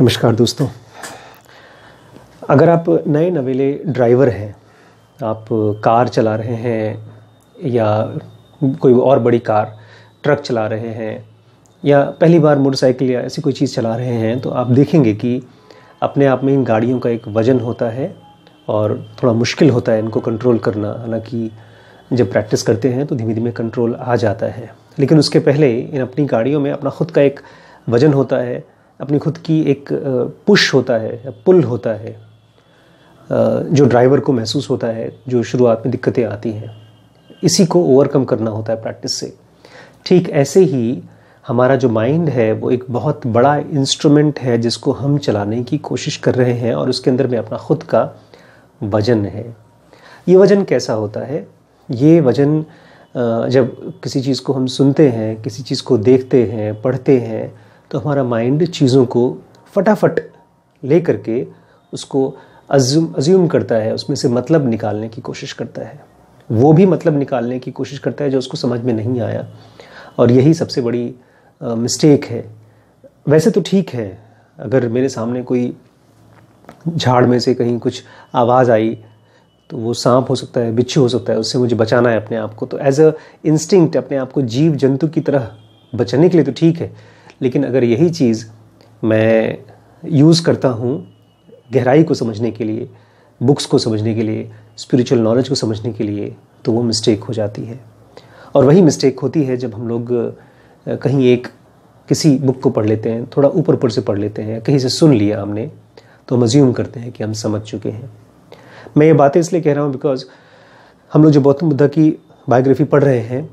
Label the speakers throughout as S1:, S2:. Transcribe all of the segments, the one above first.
S1: नमस्कार दोस्तों। अगर आप नए नवेले ड्राइवर हैं, आप कार चला रहे हैं या कोई और बड़ी कार, ट्रक चला रहे हैं या पहली बार मोटरसाइकिल या ऐसी कोई चीज़ चला रहे हैं, तो आप देखेंगे कि अपने आप में इन गाड़ियों का एक वज़न होता है और थोड़ा मुश्किल होता है इनको कंट्रोल करना। हालांकि जब प्रैक्टिस करते हैं तो धीमे धीमे कंट्रोल आ जाता है, लेकिन उसके पहले इन अपनी गाड़ियों में अपना खुद का एक वज़न होता है, अपनी खुद की एक पुश होता है या पुल होता है, जो ड्राइवर को महसूस होता है, जो शुरुआत में दिक्कतें आती हैं। इसी को ओवरकम करना होता है प्रैक्टिस से। ठीक ऐसे ही हमारा जो माइंड है वो एक बहुत बड़ा इंस्ट्रूमेंट है जिसको हम चलाने की कोशिश कर रहे हैं, और उसके अंदर में अपना खुद का वज़न है। ये वज़न कैसा होता है? ये वज़न जब किसी चीज़ को हम सुनते हैं, किसी चीज़ को देखते हैं, पढ़ते हैं, तो हमारा माइंड चीज़ों को फटाफट ले करके उसको अज्यूम करता है, उसमें से मतलब निकालने की कोशिश करता है। वो भी मतलब निकालने की कोशिश करता है जो उसको समझ में नहीं आया, और यही सबसे बड़ी मिस्टेक है। वैसे तो ठीक है, अगर मेरे सामने कोई झाड़ में से कहीं कुछ आवाज़ आई तो वो सांप हो सकता है, बिच्छू हो सकता है, उससे मुझे बचाना है अपने आप को, तो एज अ इंस्टिंक्ट अपने आप को जीव जंतु की तरह बचाने के लिए तो ठीक है। लेकिन अगर यही चीज़ मैं यूज़ करता हूँ गहराई को समझने के लिए, बुक्स को समझने के लिए, स्पिरिचुअल नॉलेज को समझने के लिए, तो वो मिस्टेक हो जाती है। और वही मिस्टेक होती है जब हम लोग कहीं किसी बुक को पढ़ लेते हैं, थोड़ा ऊपर ऊपर से पढ़ लेते हैं, कहीं से सुन लिया हमने, तो हम अज्यूम करते हैं कि हम समझ चुके हैं। मैं ये बातें इसलिए कह रहा हूँ बिकॉज हम लोग जो गौतम बुद्ध की बायोग्राफी पढ़ रहे हैं,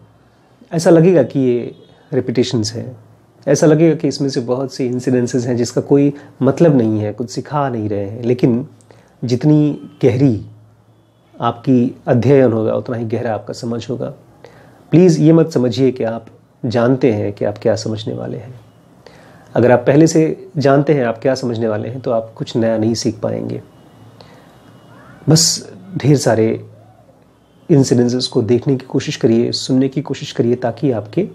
S1: ऐसा लगेगा कि ये रिपीटेशंस हैं, ऐसा लगेगा कि इसमें से बहुत सी इंसिडेंसेस हैं जिसका कोई मतलब नहीं है, कुछ सिखा नहीं रहे हैं। लेकिन जितनी गहरी आपकी अध्ययन होगा उतना ही गहरा आपका समझ होगा। प्लीज़ ये मत समझिए कि आप जानते हैं कि आप क्या समझने वाले हैं। अगर आप पहले से जानते हैं आप क्या समझने वाले हैं तो आप कुछ नया नहीं सीख पाएंगे। बस ढेर सारे इंसिडेंसेस को देखने की कोशिश करिए, सुनने की कोशिश करिए, ताकि आपके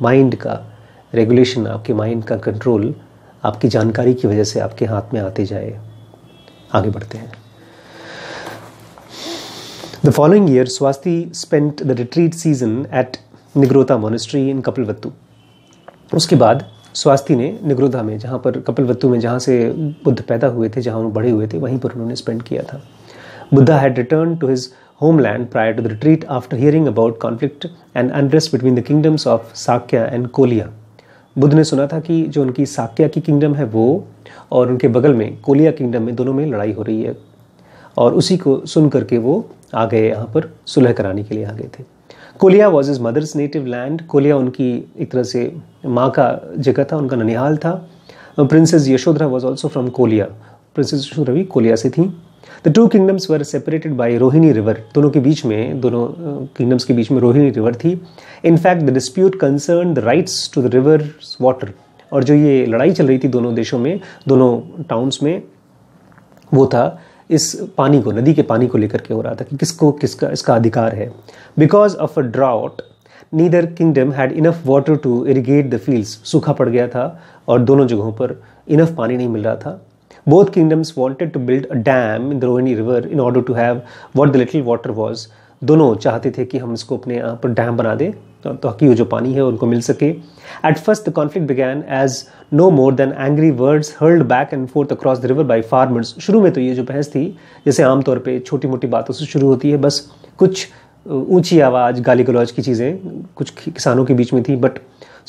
S1: माइंड का रेगुलेशन, आपके माइंड का कंट्रोल आपकी जानकारी की वजह से आपके हाथ में आते जाए। आगे बढ़ते हैं। The following year, Swasti spent the retreat season at निग्रोधा monastery in Kapilvastu. उसके बाद स्वास्थी ने निग्रोधा में, जहाँ पर कपिलवस्तु में जहाँ से बुद्ध पैदा हुए थे, जहाँ वो बड़े हुए थे, वहीं पर उन्होंने स्पेंड किया था। Buddha had returned to his homeland prior to the retreat after hearing about conflict and unrest between the kingdoms of Sakya and Kolya। Buddha ने सुना था कि जो उनकी साक्या की किंगडम है वो और उनके बगल में कोलिया किंगडम में, दोनों में लड़ाई हो रही है, और उसी को सुन करके वो आ गए, यहाँ पर सुलह कराने के लिए आ गए थे। Koliya was his mother's native land. Koliya उनकी एक तरह से माँ का जगह था, उनका ननिहाल था। Princess Yashodhara was also from Koliya. Princess Yashodhara भी कोलिया से थी। The two kingdoms were separated by Rohini river. दोनों किंगडम्स के बीच में रोहिणी रिवर थी। In fact the dispute concern the rights to the river's water. और जो ये लड़ाई चल रही थी दोनों देशों में, दोनों टाउन्स में, वो था इस पानी को, नदी के पानी को लेकर के हो रहा था कि किसका इसका अधिकार है। Because of a drought neither kingdom had enough water to irrigate the fields. सूखा पड़ गया था और दोनों जगहों पर इनफ पानी नहीं मिल रहा था। Both kingdoms wanted to build a dam in the Rohini river in order to have what the little water was। दोनों चाहते थे कि हम इसको अपने यहाँ पर डैम बना दें ताकि वो जो पानी है उनको मिल सके। At first the conflict began as no more than angry words hurled back and forth across the river by farmers। शुरू में तो ये जो बहस थी, जैसे आमतौर पे छोटी मोटी बातों से शुरू होती है, बस कुछ ऊंची आवाज़, गाली गलौज की चीज़ें कुछ किसानों के बीच में थी। But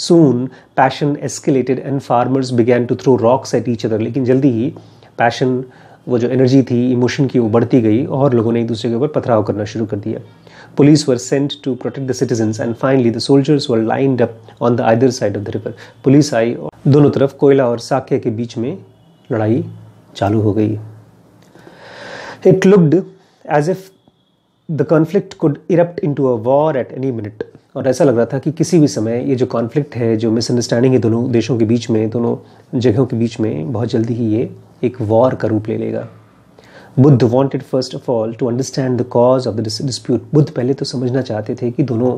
S1: soon passion escalated and farmers began to throw rocks at each other। लेकिन जल्दी ही पैशन, वो जो एनर्जी थी इमोशन की, वो बढ़ती गई और लोगों ने एक दूसरे के ऊपर पथराव करना शुरू कर दिया। Police were sent to protect the citizens and finally the soldiers were lined up on the either side of the river. Police आई और दोनों तरफ कोयला और साक्य के बीच में लड़ाई चालू हो गई। It looked as if the conflict could erupt into a war at any minute. और ऐसा लग रहा था कि किसी भी समय ये जो कॉन्फ्लिक्ट है, जो मिसअंडरस्टैंडिंग है दोनों देशों के बीच में, दोनों जगहों के बीच में, बहुत जल्दी ही ये एक वॉर का रूप ले लेगा। Buddha wanted first of all to understand the cause of the dispute। Buddha पहले तो समझना चाहते थे कि दोनों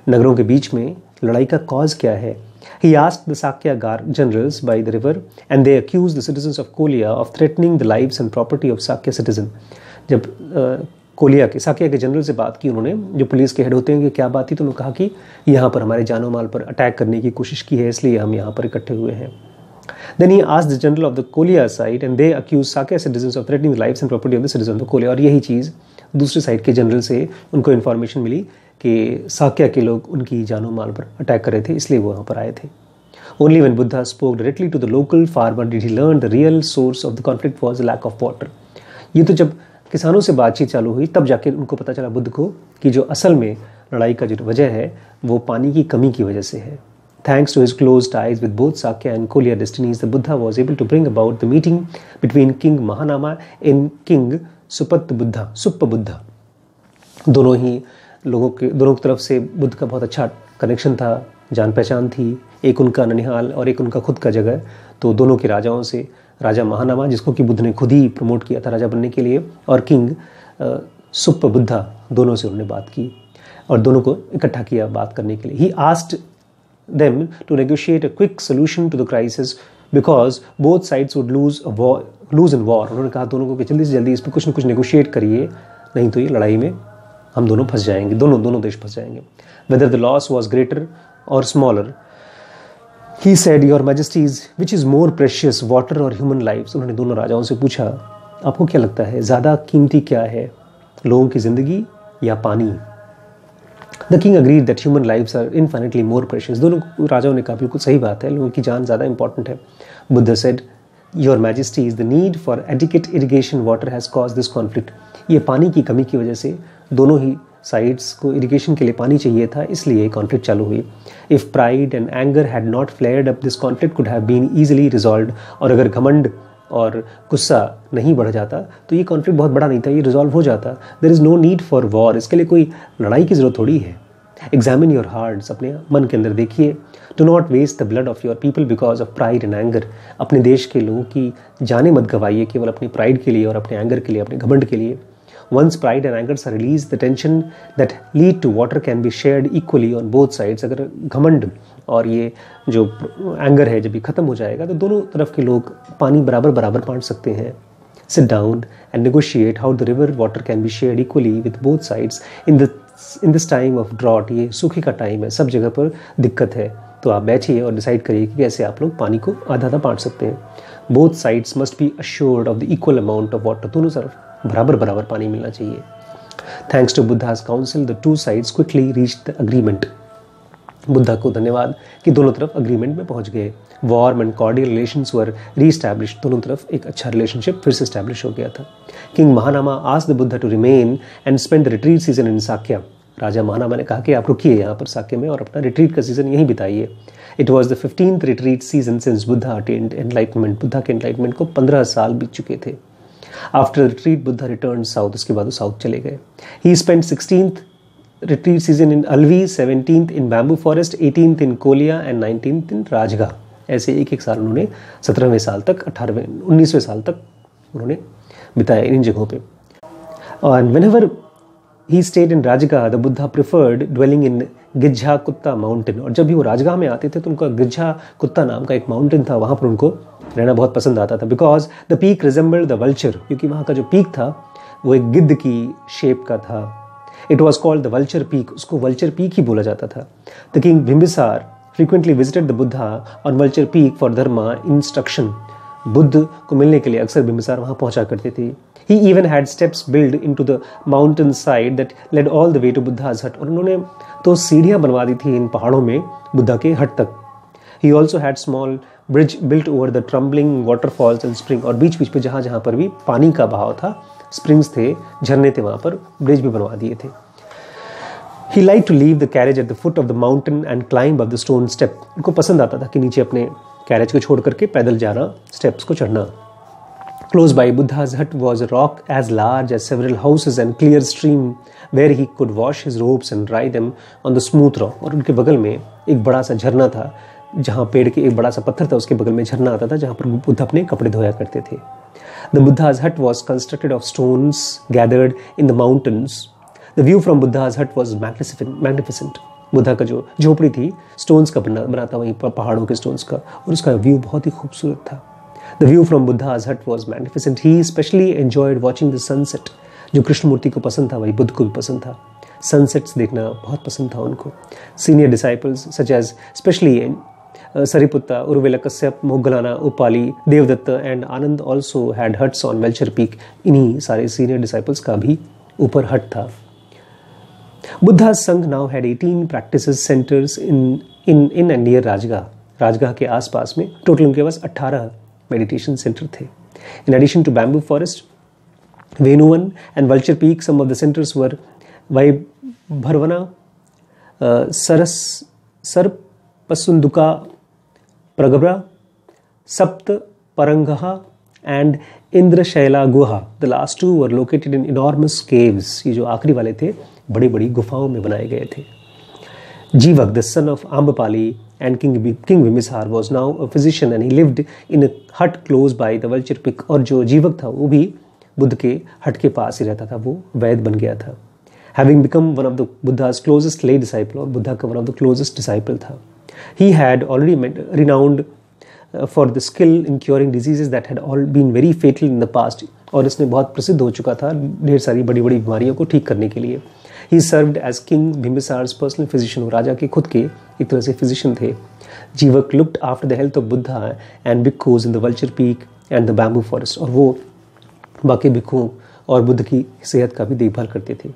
S1: नगरों के बीच में लड़ाई का कॉज क्या है, He asked the Sakya generals by the river and they accused the citizens of Kolia of threatening the lives and property of Sakya citizen. जब कोलिया के साकिया के जनरल से बात की उन्होंने, जो पुलिस के हेड होते हैं, कि क्या बात थी, तो उन्होंने कहा कि यहाँ पर हमारे जानो माल पर अटैक करने की कोशिश की है, इसलिए हम यहाँ पर इकट्ठे हुए हैं. Then he asked the general of the Kolia side and they accused Sakya citizens of threatening the lives and property of the citizens of Kolia. और यही चीज़ दूसरी साइड के जनरल से उनको इन्फॉर्मेशन मिली कि साक्या के लोग उनकी जानो माल पर अटैक कर रहे थे, इसलिए वो वहाँ पर आए थे. Only when Buddha spoke directly to the local farmer did he learn the real source of the conflict was the lack of water. ये तो जब किसानों से बातचीत चालू हुई तब जाके उनको पता चला बुद्ध को कि जो असल में लड़ाई का जो वजह है वो पानी की कमी की वजह से है. Thanks to his close ties with both Sakya and Kolia destinies, the Buddha was able to bring about the meeting between King Mahanama and King Suppa-Buddha. दोनों ही लोगों की तरफ से बुद्ध का बहुत अच्छा कनेक्शन था, जान पहचान थी. एक उनका ननिहाल और एक उनका खुद का जगह. तो दोनों के राजाओं से, राजा महानामा जिसको कि बुद्ध ने खुद ही प्रमोट किया था राजा बनने के लिए, और किंग सुप्पबुद्धा, दोनों से उन्होंने बात की और दोनों को इकट्ठा किया बात करने के लिए. He asked them to negotiate a quick solution to the crisis because both sides would lose in war. उन्होंने कहा दोनों को कि जल्दी से जल्दी इस पर कुछ न कुछ नेगोशिएट करिए, नहीं तो ये लड़ाई में हम दोनों फंस जाएंगे, दोनों देश फंस जाएंगे. Whether the loss was greater or smaller, he said, Your Majesties, which is more precious, water or human lives? उन्होंने दोनों राजाओं से पूछा, आपको क्या लगता है ज़्यादा कीमती क्या है, लोगों की ज़िंदगी या पानी? The king agreed that human lives are infinitely more precious. दोनों राजाओं ने कहा बिल्कुल सही बात है, लोगों की जान ज़्यादा इंपॉर्टेंट है. Buddha said, Your Majesties, the need for adequate irrigation water has caused this conflict. ये पानी की कमी की वजह से दोनों ही साइड्स को इरिगेशन के लिए पानी चाहिए था, इसलिए कॉन्फ्लिक्ट चालू हुई. If pride and anger had not flared up, this conflict could have been easily resolved. और अगर घमंड और गुस्सा नहीं बढ़ जाता तो ये कॉन्फ्लिक्ट बहुत बड़ा नहीं था, ये रिजॉल्व हो जाता. There is no need for war. इसके लिए कोई लड़ाई की ज़रूरत थोड़ी है. एग्जामिन योर हार्ट्स, अपने मन के अंदर देखिए. Do not waste the blood of your people because of pride and anger. अपने देश के लोगों की जानें मत गवाइए केवल अपनी प्राइड के लिए और अपने एंगर के लिए, अपने घमंड के लिए. Once pride and anger are released, the tension that lead to water can be shared equally on both sides. अगर घमंड और ये जो एंगर है जब ये ख़त्म हो जाएगा तो दोनों तरफ के लोग पानी बराबर बांट सकते हैं. Sit down and negotiate how the river water can be shared equally with both sides in this time of drought. ये सूखे का टाइम है, सब जगह पर दिक्कत है, तो आप बैठिए और डिसाइड करिए कि कैसे आप लोग पानी को आधा बांट सकते हैं. Both sides must be assured of the equal amount of water. दोनों तरफ बराबर पानी मिलना चाहिए. Thanks to Buddha's counsel, the two sides quickly reached the agreement. Buddha को धन्यवाद कि दोनों तरफ अग्रीमेंट में पहुंच गए. Warm and cordial relations were re-established. दोनों तरफ एक अच्छा रिलेशनशिप फिर से एस्टैब्लिश हो गया था. King Mahanama asked the Buddha to remain and spend the retreat season in Sakya. राजा महानामा ने कहा कि आप रुकिए यहाँ पर साक्य में और अपना रिट्रीट का सीजन यहीं बिताइए. It was the 15th retreat season since Buddha attained enlightenment. Buddha के enlightenment को 15 साल बीत चुके थे. After the retreat, Buddha returned south. उसके बाद वो साउथ चले गए. He spent 16th retreat season in Alvi, 17th in Bamboo Forest, 18th in Kolia and 19th in Rajgah. ऐसे एक साल उन्होंने 17वें साल तक 19वें साल तक उन्होंने बिताया इन जगहों पे. And whenever he stayed in Rajgah, the Buddha preferred dwelling in गिज्झा कुत्ता माउंटेन. और जब भी वो राजगाह में आते थे तो उनका गिज्झा कुत्ता नाम का एक माउंटेन था, वहाँ पर उनको रहना बहुत पसंद आता था. Because the peak resembled the vulture, क्योंकि वहाँ का जो पीक था वो एक गिद्ध की शेप का था. It was called the vulture peak, उसको वल्चर पीक ही बोला जाता था. The king Bimbisara frequently visited the Buddha on vulture peak for Dharma instruction. Buddha को मिलने के लिए अक्सर बिम्बिसार वहाँ पहुँचा करते थे. He even had steps built into the mountain side that led all the way to Buddha's hut. और उन्होंने तो सीढ़ियाँ बनवा दी थी इन पहाड़ों में बुद्धा के हट तक. He also had small bridge built over the tumbling waterfalls and spring. और बीच पे जहाँ पर भी पानी का बहाव था, springs थे, झरने थे, वहाँ पर ब्रिज भी बनवा दिए थे. He liked to leave the carriage at the foot of the mountain and climb up the stone step. उनको पसंद आता था कि नीचे अपने कैरेज को छोड़ करके पैदल जाना, स्टेप्स को चढ़ना. Close by Buddha's hut was a rock as large as several houses and clear stream where he could wash his robes and dry them on the smooth rock. और उनके बगल में एक बड़ा सा झरना था, जहाँ पेड़ के एक बड़ा सा पत्थर था, उसके बगल में झरना आता था जहाँ पर बुद्ध अपने कपड़े धोया करते थे. The Buddha's hut was constructed of stones gathered in the mountains. The view from Buddha's hut was magnificent. Buddha का जो झोपड़ी थी स्टोन्स का बना था, वहीं पहाड़ों के स्टोन्स का, और उसका व्यू बहुत ही खूबसूरत था। The view from Buddha's hut was magnificent. He especially enjoyed watching the sunset. जो कृष्णमूर्ति को पसंद था वही बुद्ध को भी पसंद था। सनसेट्स देखना बहुत पसंद था उनको। Senior disciples such as specially Sariputta, Urvela Kashyap, Moggallana, Upali, Devdatta and Anand also had huts on Vulture Peak. इन्हीं सारे senior disciples का भी ऊपर hut था। Buddha's Sangh now had 18 practices centers in and near Rajgah. राजगाह के आसपास में total उनके पास 18 मेडिटेशन सेंटर थे। In addition to bamboo forest, Venuvan and Vulture Peak, some of the centers were Vaibharvana, Sarpasunduka, Pragabra, Sapt Parangaha and Indrashaila Guha. The last two were located in enormous caves. ये जो आखिरी वाले थे बड़ी बड़ी गुफाओं में बनाए गए थे। Jivak, the son of Ambapali and King Bimbisar, was now a physician and he lived in a hut close by the Vulture Peak. और जो जीवक था वो भी बुद्ध के हट के पास ही रहता था, वो वैद्य बन गया था। Having become one of the Buddha's closest lay disciple, और बुद्धा का one of the closest disciple था। He had already renowned for the skill in curing diseases that had all been very fatal in the past, और इसने बहुत प्रसिद्ध हो चुका था ढेर सारी बड़ी बड़ी बीमारियों को ठीक करने के लिए। He served as King Bimbisar's personal physician, वो राजा के खुद के एक तरह से physician थे। जीवक looked after the health of Buddha and bhikkhus in the Vulture Peak and the bamboo forest, और वो बाकी भिक्षुओं और बुद्ध की सेहत का भी देखभाल करते थे।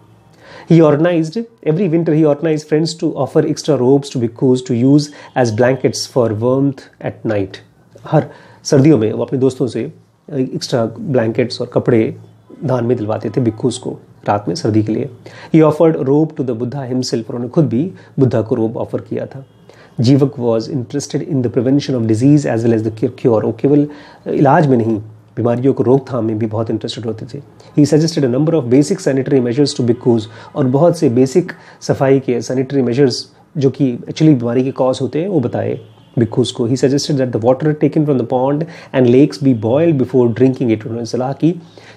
S1: He organized, every winter he organized friends to offer extra robes to bhikkhus to use as blankets for warmth at night. हर सर्दियों में वो अपने दोस्तों से एक्स्ट्रा ब्लैंकेट्स और कपड़े दान में दिलवाते थे भिक्षुस को रात में सर्दी के लिए। He offered robe to the Buddha himself, और उन्होंने खुद भी बुद्धा को रोब ऑफर किया था। जीवक was interested in the prevention of disease as well as the cure. वो केवल इलाज में नहीं बीमारियों को रोकथाम में भी बहुत इंटरेस्टेड होते थे। He suggested a number of basic sanitary measures to bhikkhus, और बहुत से बेसिक सफाई के सैनिटरी मेजर्स जो कि एक्चुअली बीमारी के कॉज होते हैं वो बताए भिक्षुस को। He suggested that the water taken from the pond and lakes be boiled before drinking it. उन्होंने सलाह की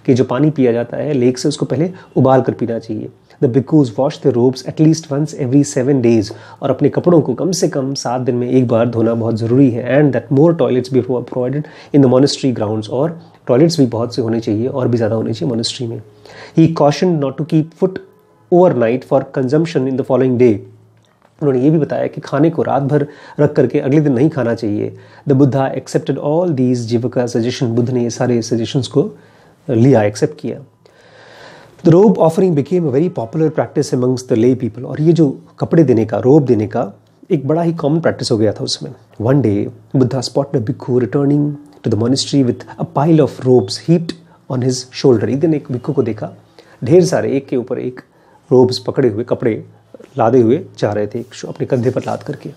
S1: कि जो पानी पिया जाता है लेक से उसको पहले उबाल कर पीना चाहिए। The bhikkhus washed their robes at least once every 7 days, और अपने कपड़ों को कम से कम 7 दिन में एक बार धोना बहुत ज़रूरी है। And that more toilets be provided in the monastery grounds, और टॉयलेट्स भी बहुत से होने चाहिए और भी ज़्यादा होने चाहिए मोनेस्ट्री में। He cautioned not to keep food overnight for consumption in the following day. उन्होंने ये भी बताया कि खाने को रात भर रख करके अगले दिन नहीं खाना चाहिए। The Buddha accepted all these Jivaka suggestion, Buddha ने ये सारे सजेशंस को लिया, एक्सेप्ट किया। द रोब offering became a very popular practice amongst the ले पीपल, और ये जो कपड़े देने का, रोब देने का एक बड़ा ही कॉमन प्रैक्टिस हो गया था उसमें। One day Buddha spotted a bhikshu returning to the monastery with a pile of robes heaped on his shoulder. एक दिन एक भिक्षु को देखा ढेर सारे एक के ऊपर एक रोब्स पकड़े हुए, कपड़े लादे हुए जा रहे थे अपने कंधे पर लाद करके।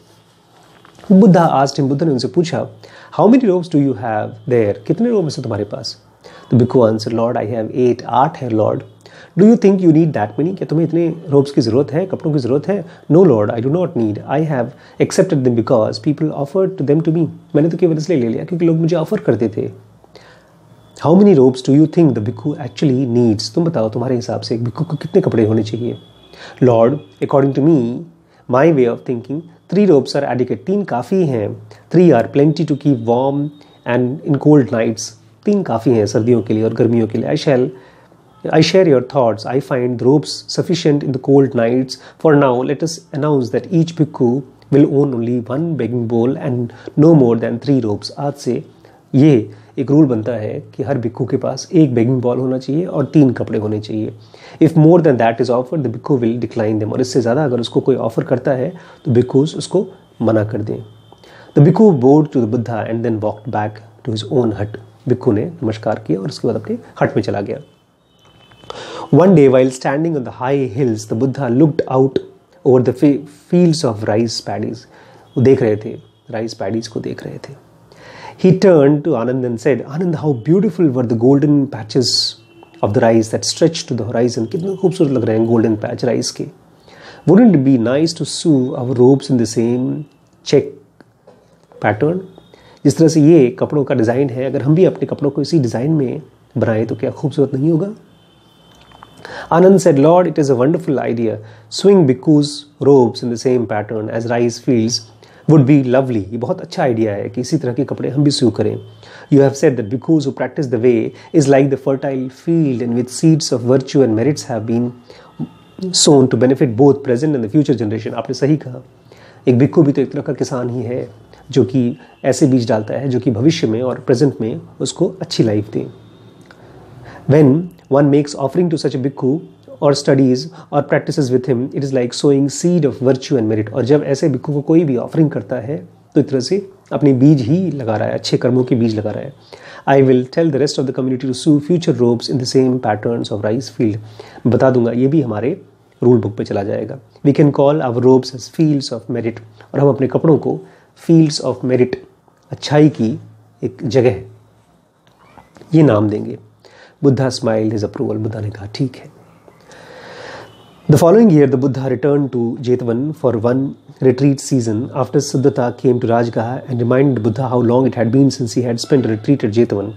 S1: बुद्धा आस्क्ड हिम, बुद्ध ने उनसे पूछा, how many ropes do you have their, कितने रोब्स हैं तुम्हारे पास? द भिक्षु आंसर, लॉर्ड आई हैव 8, 8 है Lord. Do you think you need that many, क्या तुम्हें इतने रोब्स की जरूरत है, कपड़ों की जरूरत है? No lord I do not need, I have accepted them because people offered to them to me, मैंने तो केवल इसलिए ले लिया क्योंकि लोग मुझे ऑफर करते थे। How many ropes do you think the भिक्षु एक्चुअली नीड्स, तुम बताओ तुम्हारे हिसाब से एक भिक्षु को कितने कपड़े होने चाहिए? Lord according to me, my way of thinking, 3 robes are adequate, 3 काफ़ी हैं। 3 are plenty to keep warm and in cold nights, 3 काफ़ी हैं सर्दियों के लिए और गर्मियों के लिए। I share your thoughts. I find the robes sufficient in the cold nights. For now, let us announce that each bhikkhu will own only 1 begging bowl and no more than 3 robes. आज से ये एक rule बनता है कि हर भिक्षु के पास एक बेगिंग बॉल होना चाहिए और 3 कपड़े होने चाहिए। If more than that is offered, the bhikkhu will decline them. और इससे ज़्यादा अगर उसको कोई ऑफर करता है तो भिक्षुस उसको मना कर दें। The bhikkhu bowed to the Buddha and then walked back to his own hut. भिक्षु ने नमस्कार किया और उसके बाद अपने हट में चला गया। One day, while standing on the high hills, the Buddha looked out over the fields of rice paddies. वो देख रहे थे, rice paddies को देख रहे थे। He turned to Anand and said, Anand, how beautiful were the golden patches of the rice that stretched to the horizon. कितने खूबसूरत लग रहे हैं golden patch rice के। Wouldn't it be nice to sew our robes in the same check pattern? जिस तरह से ये कपड़ों का डिज़ाइन है, अगर हम भी अपने कपड़ों को इसी डिज़ाइन में बनाएं तो क्या खूबसूरत नहीं होगा? Anand said, Lord, it is a wonderful idea. Swing bhikkhus' robes in the same pattern as rice fields would be lovely. ये बहुत अच्छा आइडिया है कि इसी तरह के कपड़े हम भी स्यू करें. You have said that bhikkhus who practice the way is like the fertile field in which seeds of virtue and merits have been sown to benefit both present and the future generation. आपने सही कहा. एक भिक्खु भी तो एक तरह का किसान ही है जो कि ऐसे बीज डालता है जो कि भविष्य में और प्रेजेंट में उसको अच्छी life they. When one makes offering to such a bhikkhu or studies or practices with him, it is like sowing seed of virtue and merit. और जब ऐसे भिक्खु को कोई भी ऑफरिंग करता है तो एक तरह से अपने बीज ही लगा रहा है, अच्छे कर्मों के बीज लगा रहा है. I will tell the rest of the community to sew future robes in the same patterns of rice field. बता दूंगा, ये भी हमारे रूल बुक पे चला जाएगा. We can call our robes as fields of merit. और हम अपने कपड़ों को fields of merit, अच्छाई की एक जगह, ये नाम देंगे. Buddha smiled his approval. Buddha ने कहा ठीक है. The following year, the Buddha returned to Jetwan for one retreat season after Siddhartha came to Rajgah and reminded Buddha how long it had been since he had spent a retreat at Jetwan.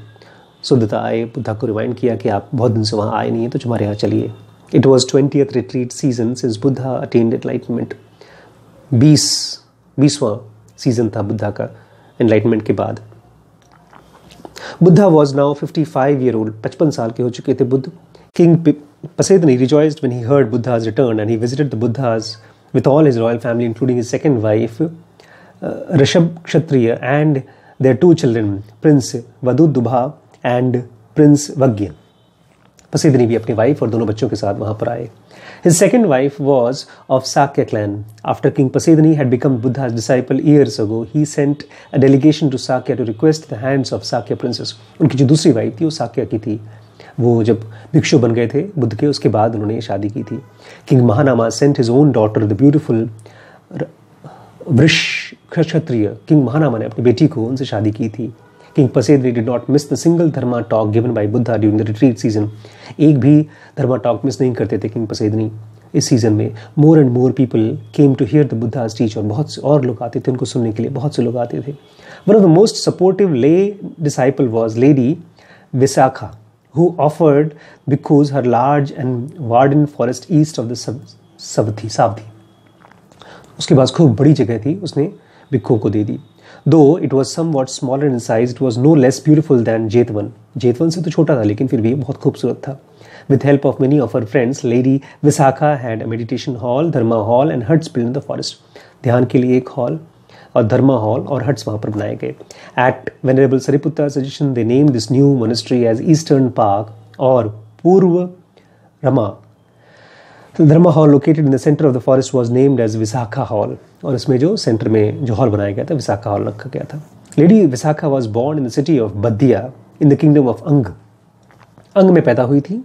S1: Siddhartha आए, बुद्धा को remind किया कि आप बहुत दिन से वहाँ आए नहीं हैं तो हमारे यहाँ चलिए. It was 20th retreat season since Buddha attained enlightenment. 20वां सीजन था बुद्धा का एनलाइटमेंट के बाद. Buddha was now 55 year old. 55 साल के हो चुके थे Buddha. King Pasedani rejoiced when he heard Buddha's return and he visited the Buddhas with all his royal family, including his second wife, Rishab Kshatriya, and their 2 children, Prince Vadudubha and Prince Vagya. Pasedani भी अपनी wife और दोनों बच्चों के साथ वहाँ पर आए. His second wife was of Sakya clan. After King Pasedani had become Buddha's disciple years ago, he sent a delegation to Sakya to request the hands of Sakya princess. उनकी जो दूसरी वाइफ थी वो साक्य की थी. वो जब भिक्षु बन गए थे बुद्ध के, उसके बाद उन्होंने शादी की थी. King Mahanama sent his own daughter, the beautiful वृष क्षत्रिय. King Mahanama ने अपनी बेटी को उनसे शादी की थी. King Pasedani did not miss the single dharma talk given by Buddha during the retreat season. एक भी धर्मा टॉक मिस नहीं करते थे King Pasedani इस सीजन में. More and more people came to hear the Buddha's teach. और बहुत से और लोग आते थे उनको सुनने के लिए, बहुत से लोग आते थे. One of the most supportive lay disciple was Lady Visakha, who offered bhikkhus her large and verdant forest east of the Savthi. उसके पास खूब बड़ी जगह थी, उसने भिक्खुओं को दे दी. Though it was somewhat smaller in size, it was no less beautiful than Jetwan. Jetwan से तो छोटा था लेकिन फिर भी बहुत खूबसूरत था. With help of many of her friends, Lady Visakha had a meditation hall, dharma hall and huts built in the forest. ध्यान के लिए एक हॉल और धर्मा हॉल और हट्स वहाँ पर बनाए गए. At Venerable Sariputta's suggestion, they named this new monastery as Eastern Park or Purva Rama. The Dharma hall located in the center of the forest was named as Visakha Hall. और इसमें जो centre में जो hall बनाया गया था Vishakha hall रखा गया था. Lady Visakha was born in the city of Badya in the kingdom of Ang. अंग में पैदा हुई थी.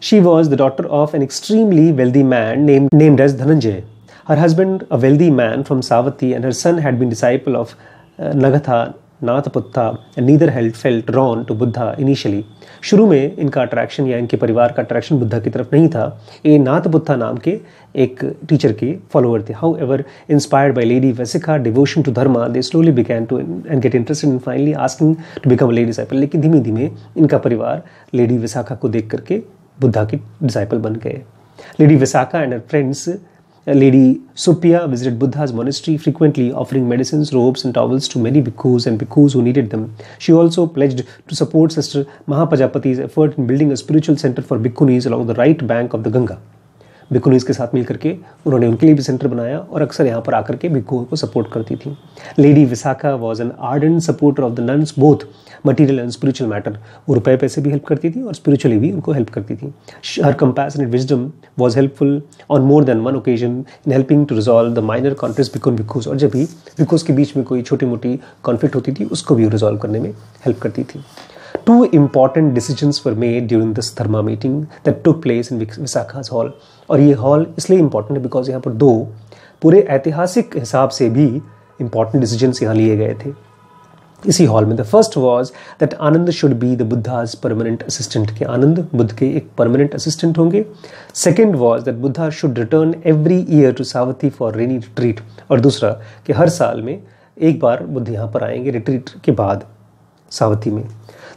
S1: She was the daughter of an extremely wealthy man named as Dhananjay. Her husband, a wealthy man from Savatthi, and her son had been disciple of Nagatha Nathaputta and neither had felt drawn to Buddha initially. शुरू में इनका attraction या इनके परिवार का attraction Buddha की तरफ नहीं था. ये नाथपुत्था नाम के एक टीचर के फॉलोअर थे. However, inspired by Lady Visakha devotion to dharma, they slowly began to and get interested in finally asking to become a lady disciple. लेकिन धीमे धीमे इनका परिवार लेडी विशाखा को देख करके बुद्धा की डिसाइपल बन गए. Lady Visakha and her friends Lady Supya visited Buddha's monastery frequently, offering medicines, robes and towels to many bhikkhus and bhikkhus who needed them. She also pledged to support Sister Mahapajapati's effort in building a spiritual center for bhikkhunis along the right bank of the Ganga. भिक्खुनीज के साथ मिल करके उन्होंने उनके लिए भी centre बनाया और अक्सर यहाँ पर आकर के भिक्खुओं को सपोर्ट करती थी. Lady Vishakha was an ardent supporter of the nuns both material and spiritual matter. वो रुपए पैसे भी हेल्प करती थी और स्पिरिचुअली भी उनको हेल्प करती थी. Her compassionate wisdom was helpful on more than one occasion in helping to resolve the minor conflicts between bhikkhus. और जब भी भिक्खुस के बीच में कोई छोटी मोटी कॉन्फ्लिक्ट होती थी उसको भी रिजॉल्व करने में हेल्प करती थी. Two important decisions were made during this dharma meeting that took place in Visakha's hall. और ये हॉल इसलिए इम्पॉर्टेंट है बिकॉज यहाँ पर दो पूरे ऐतिहासिक हिसाब से भी इम्पॉर्टेंट डिसीजंस यहाँ लिए गए थे इसी हॉल में. The first was that Ananda should be the Buddha's permanent assistant, के आनंद बुद्ध के एक परमानेंट असिस्टेंट होंगे. Second was that Buddha should return every year to Savatthi for rainy retreat. और दूसरा कि हर साल में एक बार बुद्ध यहाँ पर आएंगे रिट्रीट के बाद सावथी में.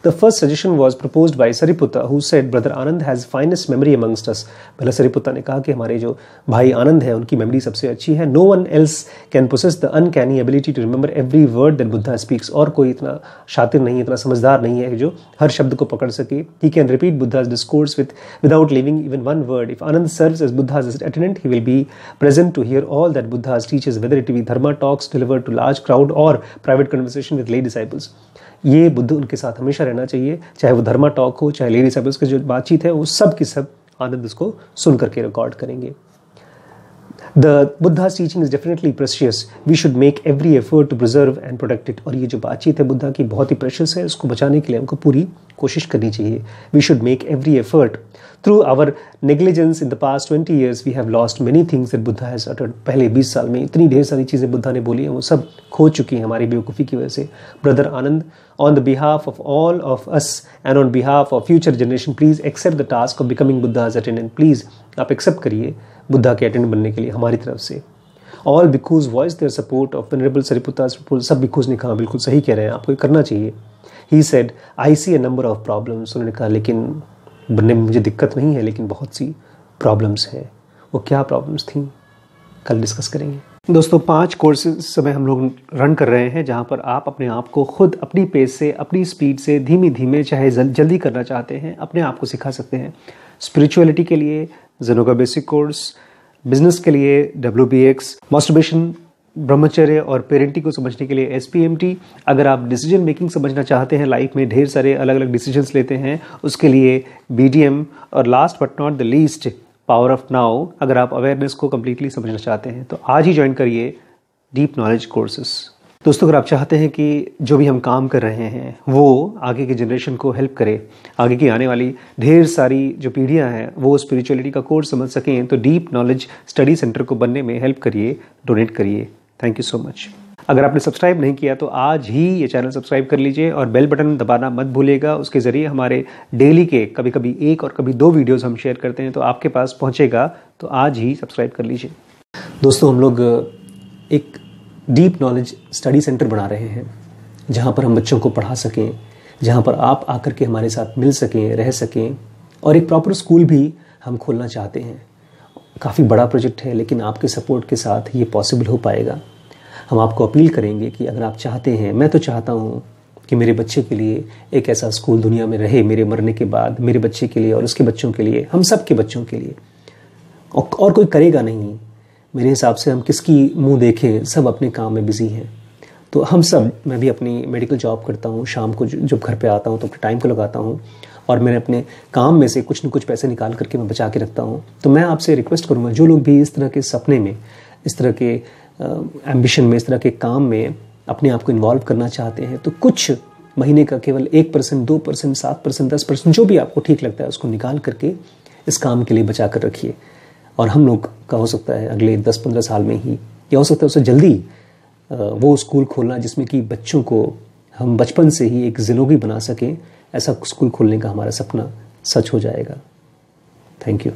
S1: The first suggestion was proposed by Sariputta, who said, Brother Anand has finest memory amongst us. पहले सरिपुत्ता ने कहा कि हमारे जो भाई आनंद है उनकी मेमोरी सबसे अच्छी है. No one else can possess the uncanny ability to remember every word that Buddha speaks. और कोई इतना शातिर नहीं, इतना समझदार नहीं है जो हर शब्द को पकड़ सके. He can repeat Buddha's discourse without leaving even one word. If Anand serves as Buddha's attendant, he will be present to hear all that Buddha teaches, whether it be dharma talks delivered to large crowd or private conversation with lay disciples. ये बुद्ध उनके साथ हमेशा रहना चाहिए, चाहे वो धर्मा talk हो, चाहे लेडी डिसाइपल्स की जो बातचीत है, वो सब की सब आनंद उसको सुन करके रिकॉर्ड करेंगे. The Buddha's teaching is definitely precious. We should make every effort to preserve and protect it. और ये जो बातचीत है बुद्धा की बहुत ही precious है, उसको बचाने के लिए हमको पूरी कोशिश करनी चाहिए. We should make every effort. Through our negligence in the past 20 years, we have lost many things that Buddha has uttered. पहले 20 साल में इतनी ढेर सारी चीज़ें बुद्धा ने बोली हैं, वो सब खो चुकी हैं हमारी बेवकूफ़ी की वजह से. Brother Anand, on the behalf of all of us and on behalf of future generation, please accept the task of becoming Buddha's attendant. Please, आप accept करिए बुद्धा के अटेंडेंट बनने के लिए हमारी तरफ से. All bhikkhus voiced their support of Venerable Sariputta's proposal. सब भिक्षुओं ने कहा बिल्कुल सही कह रहे हैं, आपको ये करना चाहिए. He said, I see a number of problems. उन्होंने कहा लेकिन बनने में मुझे दिक्कत नहीं है, लेकिन बहुत सी प्रॉब्लम्स है. वो क्या प्रॉब्लम्स थी कल डिस्कस करेंगे. दोस्तों 5 कोर्सेज समय हम लोग रन कर रहे हैं, जहाँ पर आप अपने आप को खुद अपनी पेस से, अपनी स्पीड से, धीमे धीमे, चाहे जल्दी करना चाहते हैं, अपने आप को सिखा सकते हैं. स्पिरिचुअलिटी के लिए ज़ेनो का बेसिक कोर्स, बिजनेस के लिए WBX, मास्टरबेशन, ब्रह्मचर्य और पेरेंटिंग को समझने के लिए SPMT. अगर आप डिसीजन मेकिंग समझना चाहते हैं, लाइफ में ढेर सारे अलग अलग डिसीजंस लेते हैं, उसके लिए BDM. और last but not the least, power of now. अगर आप अवेयरनेस को कम्प्लीटली समझना चाहते हैं तो आज ही ज्वाइन करिए डीप नॉलेज कोर्सेस. दोस्तों अगर आप चाहते हैं कि जो भी हम काम कर रहे हैं वो आगे की जनरेशन को हेल्प करे, आगे की आने वाली ढेर सारी जो पीढ़ियां हैं वो स्पिरिचुअलिटी का कोर्स समझ सकें, तो डीप नॉलेज स्टडी सेंटर को बनने में हेल्प करिए, डोनेट करिए. Thank you so much. अगर आपने सब्सक्राइब नहीं किया तो आज ही ये चैनल सब्सक्राइब कर लीजिए और बेल बटन दबाना मत भूलिएगा. उसके ज़रिए हमारे डेली के कभी कभी 1 और कभी 2 वीडियोज़ हम शेयर करते हैं, तो आपके पास पहुँचेगा. तो आज ही सब्सक्राइब कर लीजिए. दोस्तों हम लोग एक डीप नॉलेज स्टडी सेंटर बना रहे हैं, जहाँ पर हम बच्चों को पढ़ा सकें, जहाँ पर आप आकर के हमारे साथ मिल सकें, रह सकें, और एक प्रॉपर स्कूल भी हम खोलना चाहते हैं. काफ़ी बड़ा प्रोजेक्ट है, लेकिन आपके सपोर्ट के साथ ये पॉसिबल हो पाएगा. हम आपको अपील करेंगे कि अगर आप चाहते हैं, मैं तो चाहता हूँ कि मेरे बच्चे के लिए एक ऐसा स्कूल दुनिया में रहे, मेरे मरने के बाद मेरे बच्चे के लिए और उसके बच्चों के लिए, हम सब के बच्चों के लिए. और कोई करेगा नहीं. मेरे हिसाब से हम किसकी मुंह देखें, सब अपने काम में बिजी हैं. तो हम सब, मैं भी अपनी मेडिकल जॉब करता हूँ, शाम को जब घर पे आता हूँ तो अपने टाइम को लगाता हूँ, और मैंने अपने काम में से कुछ न कुछ पैसे निकाल करके मैं बचा के रखता हूँ. तो मैं आपसे रिक्वेस्ट करूँगा, जो लोग भी इस तरह के सपने में, इस तरह के एम्बिशन में, इस तरह के काम में अपने आप को इन्वॉल्व करना चाहते हैं, तो कुछ महीने का केवल 1%, 2%, 7%, 10%, जो भी आपको ठीक लगता है उसको निकाल करके इस काम के लिए बचा कर रखिए. और हम लोग का हो सकता है अगले 10-15 साल में ही, या हो सकता है उससे जल्दी, वो स्कूल खोलना जिसमें कि बच्चों को हम बचपन से ही एक ज़िंदगी बना सकें. ऐसा स्कूल खोलने का हमारा सपना सच हो जाएगा. Thank you.